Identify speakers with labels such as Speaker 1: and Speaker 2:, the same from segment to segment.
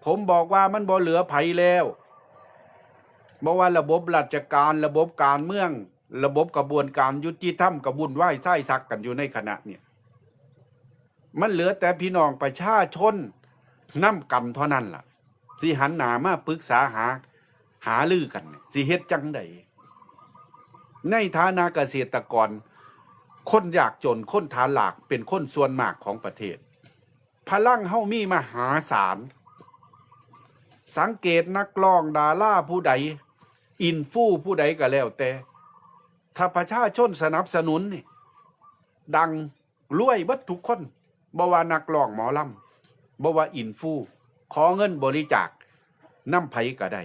Speaker 1: ผมบอกว่ามันบ่เหลือไผแล้วบอกว่าระบบราชการระบบการเมืองระบบกระบวนการยุติธรรมกระบุนไหว้ไส้ซักกันอยู่ในขณะเนี่ยมันเหลือแต่พี่น้องประชาชนนำกันเท่านั้นล่ะสิหันหน้ามาปรึกษาหาลือกันสิเฮ็ดจังใดในฐานะเกษตรกรคนยากจนคนฐานหลากเป็นคนส่วนมากของประเทศพลังเฮามีมหาศาลสังเกตนักร้องดาราผู้ใดอินฟูผู้ใดก็แล้วแต่ถ้าประชาชนสนับสนุนนี่ดังรวยเบิดทุกคนบ่ว่านักร้องหมอลำบ่ว่าอินฟูขอเงินบริจาคนำไผก็ได้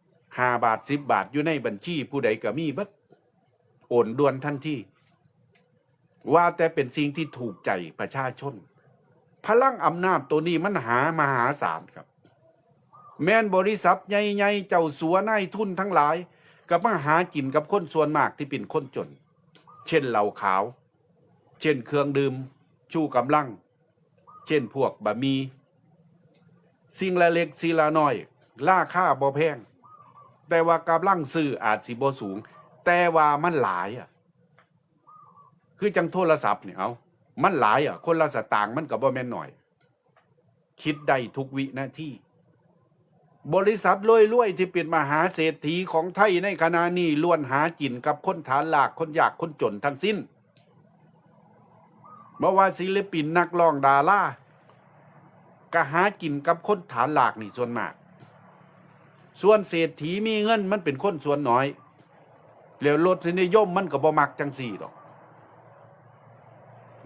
Speaker 1: 5 บาท10 บาทอยู่ในบัญชีผู้ใดก็มีเบิดโอนด่วนทันทีว่าแต่เป็นสิ่งที่ถูกใจประชาชนพลังอำนาจตัวนี้มันมหาศาลครับแม่นบริษัทใหญ่ๆเจ้าสัวนายทุนทั้งหลายก็มาหากินกับคนส่วนมากที่เป็นคนจนเช่นเหล้าขาวเช่นเครื่องดื่มชูกำลังเช่นพวกบะหมี่สิ่งละเล็กสิ่งละน้อยราคาบ่แพงแต่ว่ากำลังซื้ออาจสิบ่สูงแต่ว่ามันหลายคือจังโทรศัพท์เนี่ยมันหลายคนละสตางค์มันก็บ่แม่นหน่อยคิดได้ทุกวินาทีบริษัทรวยๆที่เป็นมหาเศรษฐีของไทยในขณะนี้ล้วนหากินกับคนฐานหลากคนยากคนจนทั้งสิ้นบ่ว่าศิลปินนักร้องดาราก็หากินกับคนฐานหลากนี่ส่วนมากส่วนเศรษฐีมีเงินมันเป็นคนส่วนน้อยแล้วรสนิยมมันก็บ่มักจังซี่ดอก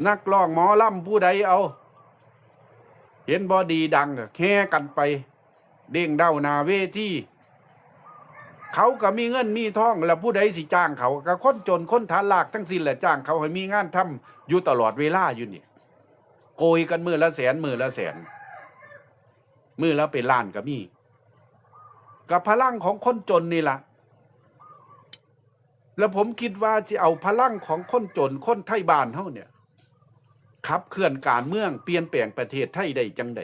Speaker 1: นักร้องหมอลำผู้ใดเห็นบ่ดีดังก็แค่กันไปเด้งเด้าหน้าเวทีเขาก็มีเงินมีทองแล้วผู้ใดสิจ้างเขาก็คนจนคนฐานหลากทั้งสิ้นแหละจ้างเขาให้มีงานทำอยู่ตลอดเวลาอยู่นี่โกยกันมื้อละแสนมื้อละแสนมื้อละเป็นล้านก็มีกับพลังของคนจนนี่ล่ะแล้วผมคิดว่าสิเอาพลังของคนจนคนไทยบ้านเฮาเนี่ยขับเคลื่อนการเมืองเปลี่ยนแปลงประเทศไทยได้จังใด